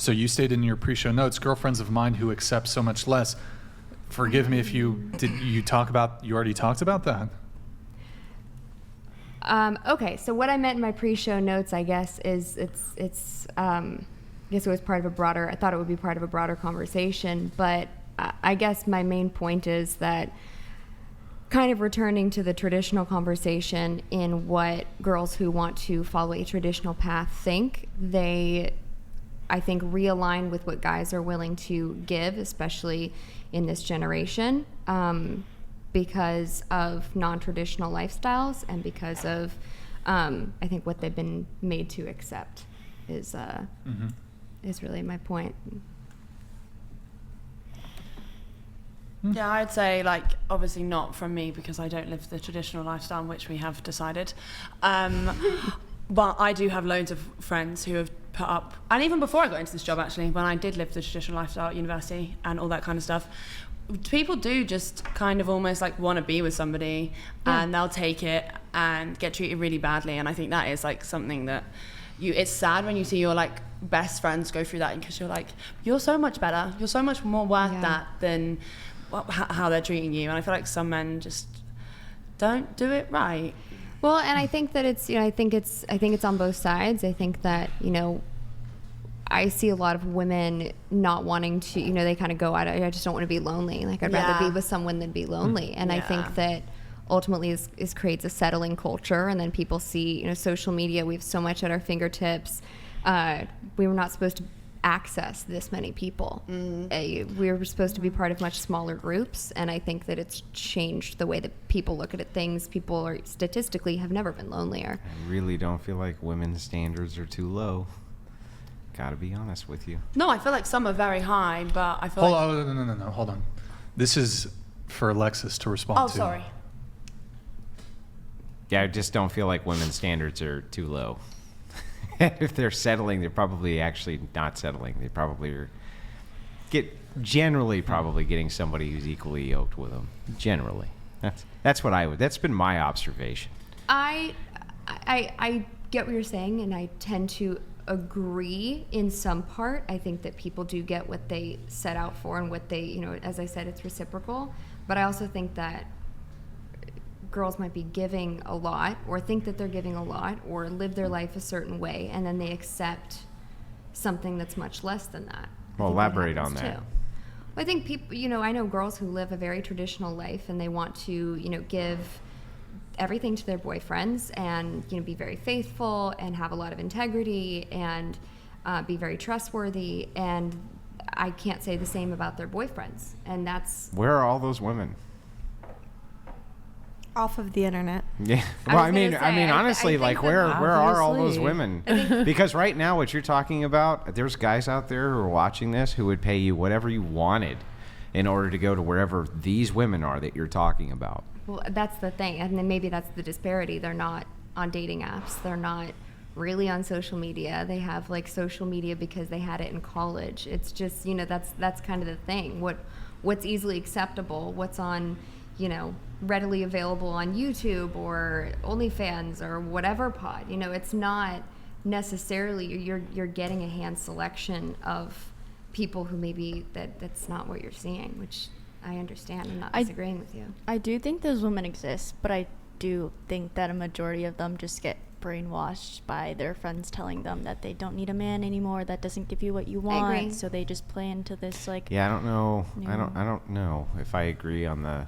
So you stated in your pre-show notes, girlfriends of mine who accept so much less. Forgive me if you already talked about that? Okay, so what I meant in my pre-show notes, I guess, is I guess it was part of a broader, I thought it would be part of a broader conversation, but I guess my main point is that kind of returning to the traditional conversation in what girls who want to follow a traditional path think, they, I think, realign with what guys are willing to give, especially in this generation, because of non-traditional lifestyles and because of, I think, what they've been made to accept is really my point. Yeah, I'd say, like, obviously not from me because I don't live the traditional lifestyle, which we have decided. But I do have loads of friends who have put up, and even before I got into this job, actually, when I did live the traditional lifestyle at university and all that kind of stuff, people do just kind of almost like want to be with somebody, and they'll take it and get treated really badly. And I think that is like something that it's sad when you see your like best friends go through that, because you're like, you're so much better, you're so much more worth that than how they're treating you. And I feel like some men just don't do it right. Well, and I think that it's, I think it's on both sides. I think that, I see a lot of women not wanting to, they kind of go out, I just don't want to be lonely. Like, I'd rather be with someone than be lonely. And I think that ultimately is creates a settling culture. And then people see, social media, we have so much at our fingertips. We were not supposed to access this many people. We were supposed to be part of much smaller groups, and I think that it's changed the way that people look at things. People are statistically have never been lonelier. I really don't feel like women's standards are too low. Gotta be honest with you. No, I feel like some are very high, but I feel No, hold on. This is for Alexis to respond to. Oh, sorry. Yeah, I just don't feel like women's standards are too low. If they're settling, they're probably actually not settling. They probably are generally getting somebody who's equally yoked with them. Generally, that's what that's been my observation. I get what you're saying, and I tend to agree in some part. I think that people do get what they set out for, and what they, as I said, it's reciprocal. But I also think that girls might be giving a lot, or think that they're giving a lot, or live their life a certain way, and then they accept something that's much less than that. Well, elaborate on that. Too. I think people, I know girls who live a very traditional life, and they want to, give everything to their boyfriends, and, be very faithful, and have a lot of integrity, and be very trustworthy, and I can't say the same about their boyfriends, and that's... Where are all those women? Off of the internet. Yeah. Well, I mean, honestly, like, where are all those women? Because right now, what you're talking about, there's guys out there who are watching this who would pay you whatever you wanted in order to go to wherever these women are that you're talking about. Well, that's the thing, and then maybe that's the disparity. They're not on dating apps. They're not really on social media. They have like social media because they had it in college. It's just, that's kind of the thing. What's easily acceptable? What's on, readily available on YouTube or OnlyFans or whatever pod. It's not necessarily you're getting a hand selection of people who maybe that's not what you're seeing, which I understand. I'm not disagreeing with you. I do think those women exist, but I do think that a majority of them just get brainwashed by their friends telling them that they don't need a man anymore, that doesn't give you what you want. I agree. So they just play into this like... Yeah, I don't know. I don't know if I agree on the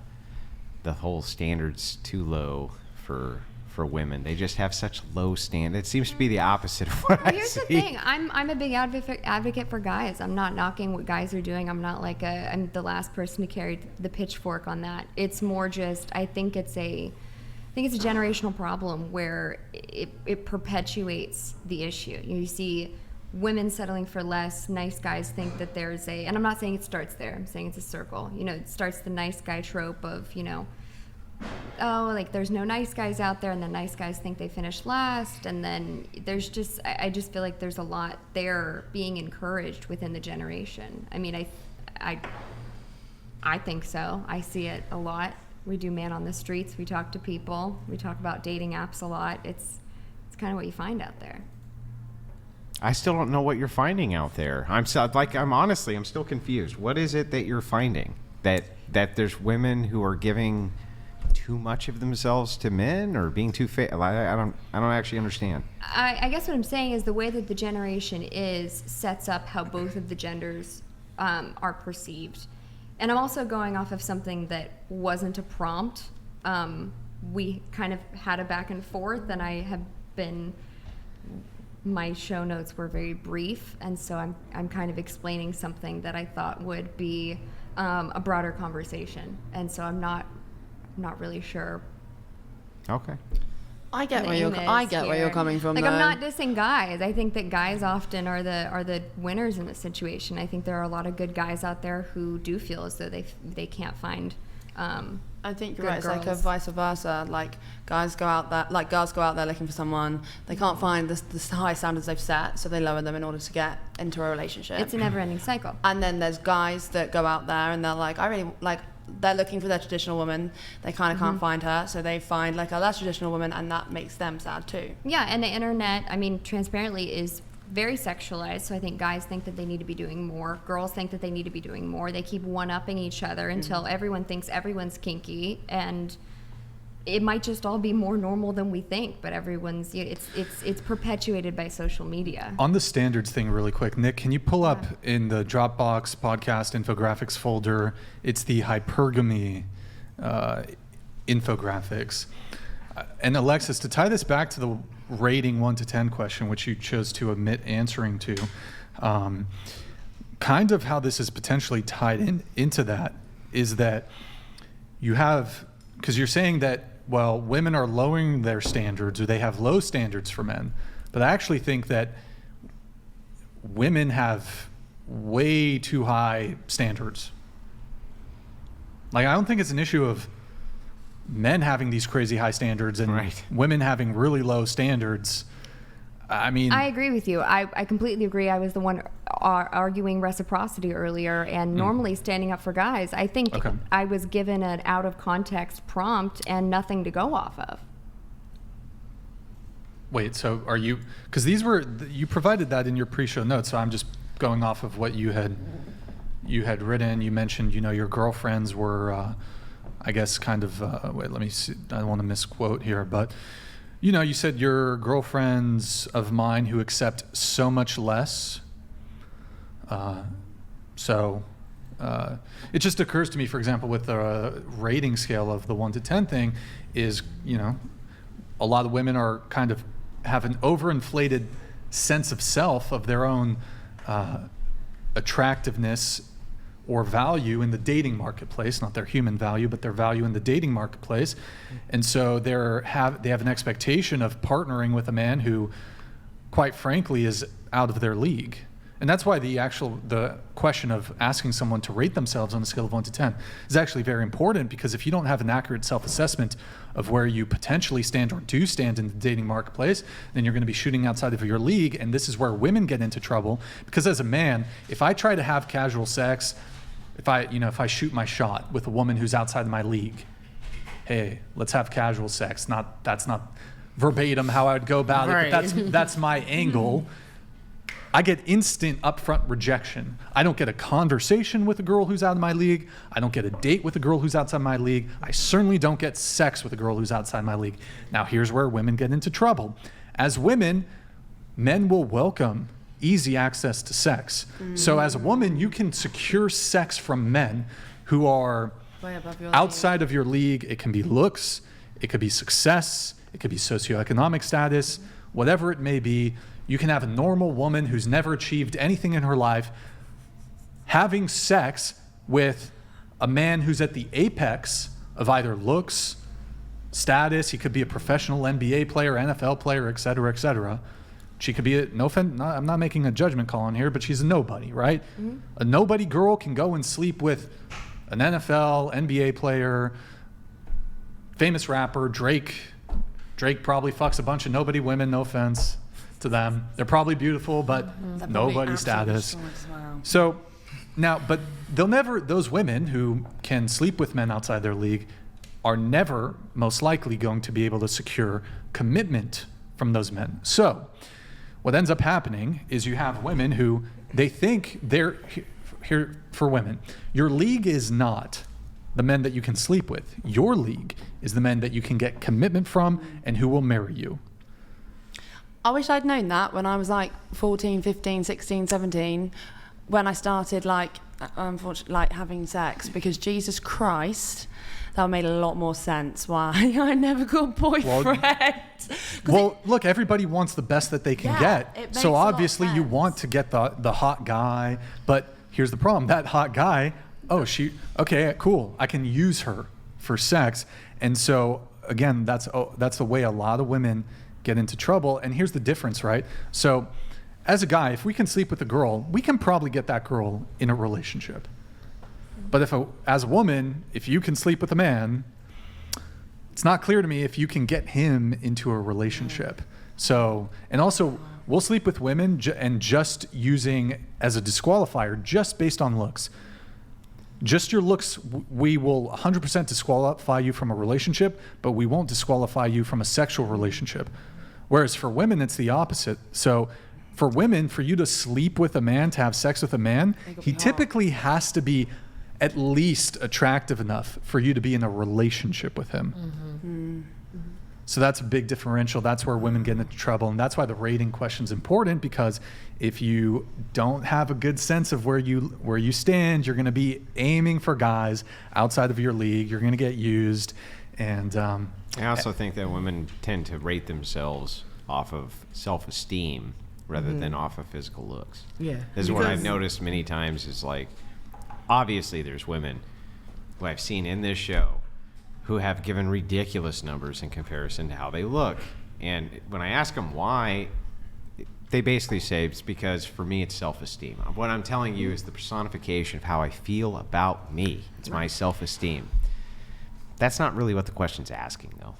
whole standards too low for women. They just have such low standards. It seems to be the opposite of what I see. Here's the thing. I'm a big advocate for guys. I'm not knocking what guys are doing. I'm not like I'm the last person to carry the pitchfork on that. It's more just I think it's a generational problem where it perpetuates the issue. You see women settling for less. Nice guys think that there's and I'm not saying it starts there. I'm saying it's a circle. It starts the nice guy trope of, there's no nice guys out there, and the nice guys think they finished last, and then there's just, I just feel like there's a lot there being encouraged within the generation. I mean, I think so. I see it a lot. We do man on the streets. We talk to people. We talk about dating apps a lot. It's kind of what you find out there. I still don't know what you're finding out there. I'm still confused. What is it that you're finding? That there's women who are giving too much of themselves to men, or being too I don't actually understand. I guess what I'm saying is the way that the generation sets up how both of the genders are perceived. And I'm also going off of something that wasn't a prompt. We kind of had a back and forth, and my show notes were very brief, and so I'm kind of explaining something that I thought would be a broader conversation, and so I'm not really sure. Okay. I get where you're coming from. Like, though. I'm not dissing guys. I think that guys often are the winners in this situation. I think there are a lot of good guys out there who do feel as though they can't find. I think you're good right. It's like a girls. vice versa. Like girls go out there looking for someone. They can't find the high standards they've set, so they lower them in order to get into a relationship. It's a never-ending cycle. And then there's guys that go out there and they're like, they're looking for their traditional woman. They kind of can't find her, so they find like a less traditional woman, and that makes them sad too. Yeah, and the internet, I mean, transparently is very sexualized, so I think guys think that they need to be doing more. Girls think that they need to be doing more. They keep one-upping each other until everyone thinks everyone's kinky, and it might just all be more normal than we think, but it's perpetuated by social media. On the standards thing really quick, Nick, can you pull up in the Dropbox podcast infographics folder, it's the hypergamy infographics. And Alexis, to tie this back to the rating 1 to 10 question, which you chose to omit answering to, kind of how this is potentially tied into that is that you have, because you're saying that, well, women are lowering their standards, or they have low standards for men. But I actually think that women have way too high standards. Like, I don't think it's an issue of men having these crazy high standards and women having really low standards. I mean, I agree with you. I completely agree. I was the one arguing reciprocity earlier, and normally standing up for guys. I think I was given an out of context prompt and nothing to go off of. Wait, so are you, because you provided that in your pre-show notes, so I'm just going off of what you had written. You mentioned, your girlfriends were, I guess, kind of, wait, let me see, I don't want to misquote here, but you said your girlfriends of mine who accept so much less. It just occurs to me, for example, with the rating scale of the 1 to 10 thing is, a lot of women are kind of have an overinflated sense of self, of their own attractiveness or value in the dating marketplace, not their human value, but their value in the dating marketplace. And so they have an expectation of partnering with a man who, quite frankly, is out of their league. And that's why the question of asking someone to rate themselves on a scale of 1 to 10 is actually very important, because if you don't have an accurate self-assessment of where you potentially stand or do stand in the dating marketplace, then you're going to be shooting outside of your league. And this is where women get into trouble, because as a man, if I try to have casual sex, if I shoot my shot with a woman who's outside of my league, hey, let's have casual sex. That's not verbatim how I would go about it, but that's my angle. I get instant upfront rejection. I don't get a conversation with a girl who's out of my league. I don't get a date with a girl who's outside my league. I certainly don't get sex with a girl who's outside my league. Now, here's where women get into trouble. As women, men will welcome easy access to sex. So as a woman, you can secure sex from men who are outside of your league. It can be looks, it could be success, it could be socioeconomic status, whatever it may be. You can have a normal woman who's never achieved anything in her life having sex with a man who's at the apex of either looks, status. He could be a professional NBA player, NFL player, et cetera, et cetera. She could be I'm not making a judgment call on here, but she's a nobody, right? Mm-hmm. A nobody girl can go and sleep with an NFL, NBA player, famous rapper, Drake. Drake probably fucks a bunch of nobody women, no offense to them. They're probably beautiful, but nobody status. Well. So now, but those women who can sleep with men outside their league are never most likely going to be able to secure commitment from those men. So what ends up happening is you have women who they think they're here for women. Your league is not the men that you can sleep with. Your league is the men that you can get commitment from and who will marry you. I wish I'd known that when I was like 14, 15, 16, 17, when I started like, unfortunately, like having sex, because Jesus Christ, that made a lot more sense why I never got a boyfriend. Well, look, everybody wants the best that they can get. So obviously you want to get the hot guy, but here's the problem. That hot guy, okay, cool. I can use her for sex. And so again, that's the way a lot of women get into trouble. And here's the difference, right? So as a guy, if we can sleep with a girl, we can probably get that girl in a relationship. But as a woman, if you can sleep with a man, it's not clear to me if you can get him into a relationship. So, and also, we'll sleep with women and just using as a disqualifier, just based on looks. Just your looks, we will 100% disqualify you from a relationship, but we won't disqualify you from a sexual relationship. Whereas for women, it's the opposite. So for women, for you to sleep with a man, to have sex with a man, he typically has to be at least attractive enough for you to be in a relationship with him. So that's a big differential. That's where women get into trouble. And that's why the rating question is important, because if you don't have a good sense of where you stand, you're going to be aiming for guys outside of your league. You're going to get used. And I also think that women tend to rate themselves off of self-esteem rather than off of physical looks. Yeah. This is what I've noticed many times is like, obviously there's women who I've seen in this show who have given ridiculous numbers in comparison to how they look. And when I ask them why, they basically say it's because for me it's self-esteem. What I'm telling you is the personification of how I feel about me. It's my self-esteem. That's not really what the question's asking, though.